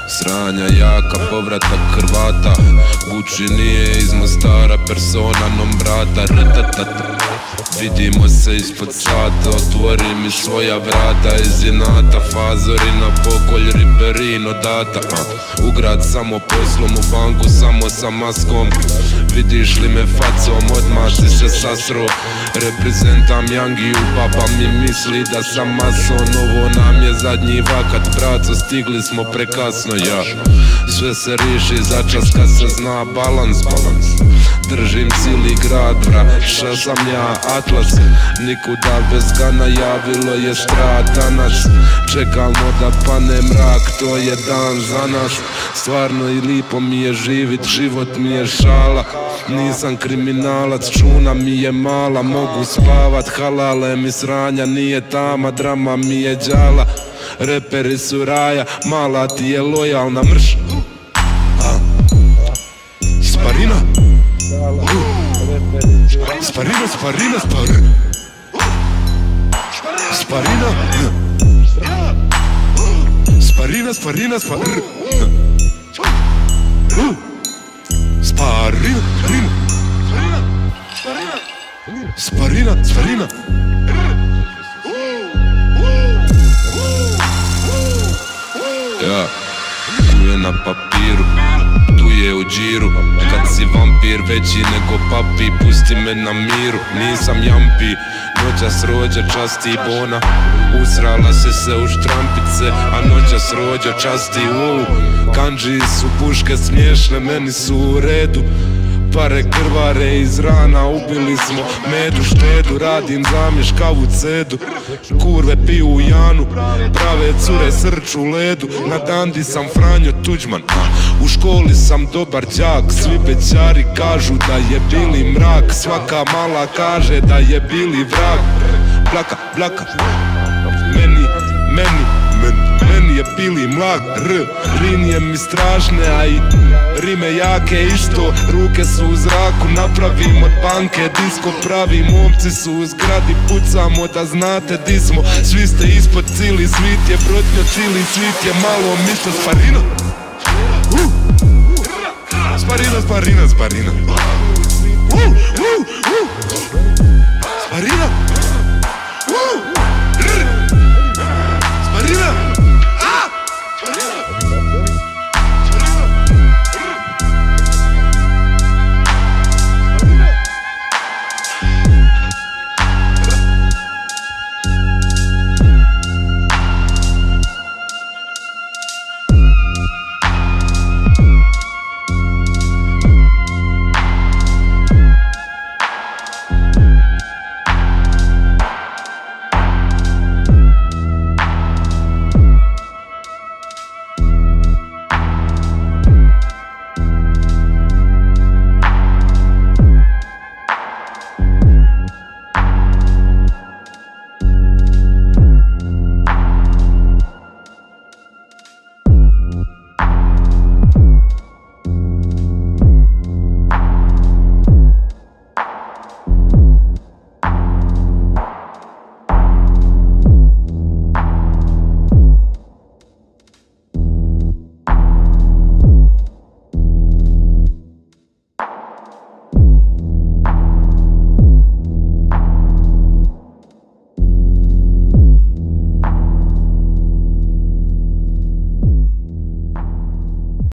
Sranja jaka, povratak Hrvata, Gucci nije iz Mostara, persona non brata. Vidimo se ispod sata, otvori mi svoja vrata. Iz Inata, Fazorina, Pokolj, Riberino, Data. U grad samo poslom, u banku samo sa maskom. Vidiš li me facom, odmah si se sasro. Reprezentam Jangiju, papa mi misli da sam mason. Ovo nam je zadnji vakat, braco, stigli smo prekasno, ja. Sve se riši začas kad se zna balans. Držim cijeli grad, vraća sam ja Atlas. Nikuda bez gana, javilo je strat danas. Čekamo da pane mrak, to je dan za nas. Stvarno i lipo mi je živit, život mi je šala. Nisam kriminalac, čuna mi je mala. Mogu spavat, halale mi sranja, nije tama, drama mi je đala. Reperi su raja, mala ti je lojalna mrš. Sparina, Sparina, Sparina, Sparina, Sparina, Sparina, Sparina, Sparina, Sparina, Sparina, Sparina. Ja, tu je na papiru, tu je u džiru. Kad si vampir veći nego papi, pusti me na miru. Nisam jampi, noćas rođa časti bona. Usrala si se u štrampice, a noćas rođa časti. Kanđi su puške smiješne, meni su u redu. Pare krvare iz rana, ubili smo medu štedu. Radim zamješkavu cedu, kurve piju u Janu. Prave cure srču u ledu, na dandi sam Franjo Tuđman. U školi sam dobar đak, svi bećari kažu da je bili mrak. Svaka mala kaže da je bili vrag. Blaka, blaka, meni je bili mlak. Linije mi strašne, a i rime jake isto. Ruke su u zraku, napravim od banke disko. Pravi momci su u zgradi, pucamo da znate di smo. Svi ste ispod, cili svit je protnjo, cili svit je malo mišta. Sparina, Sparina, Sparina, Sparina, Sparina.